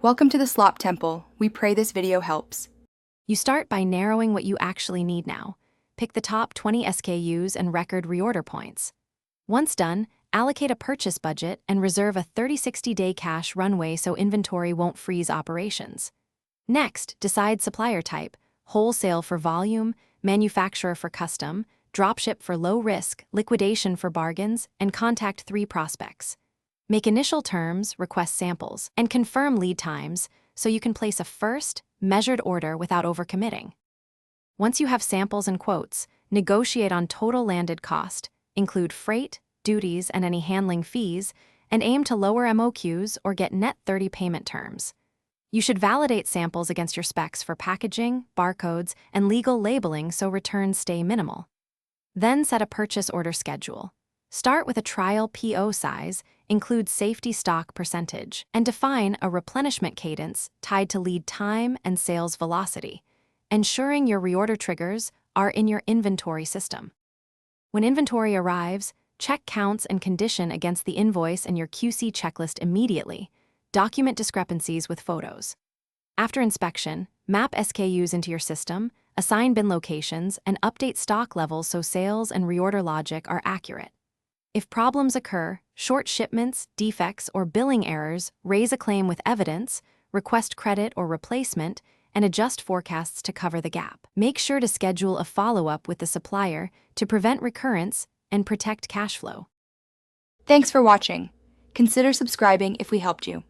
Welcome to the Slop Temple. We pray this video helps. You start by narrowing what you actually need now. Pick the top 20 SKUs and record reorder points. Once done, allocate a purchase budget and reserve a 30-60-day cash runway so inventory won't freeze operations. Next, decide supplier type: wholesale for volume, manufacturer for custom, dropship for low risk, liquidation for bargains, and contact 3 prospects. Make initial terms, request samples, and confirm lead times so you can place a first, measured order without overcommitting. Once you have samples and quotes, negotiate on total landed cost, include freight, duties, and any handling fees, and aim to lower MOQs or get net 30 payment terms. You should validate samples against your specs for packaging, barcodes, and legal labeling so returns stay minimal. Then set a purchase order schedule. Start with a trial PO size, include safety stock percentage, and define a replenishment cadence tied to lead time and sales velocity, ensuring your reorder triggers are in your inventory system. When inventory arrives, check counts and condition against the invoice and your QC checklist immediately. Document discrepancies with photos. After inspection, map SKUs into your system, assign bin locations, and update stock levels so sales and reorder logic are accurate. If problems occur, short shipments, defects, or billing errors, raise a claim with evidence, request credit or replacement, and adjust forecasts to cover the gap. Make sure to schedule a follow-up with the supplier to prevent recurrence and protect cash flow. Thanks for watching. Consider subscribing if we helped you.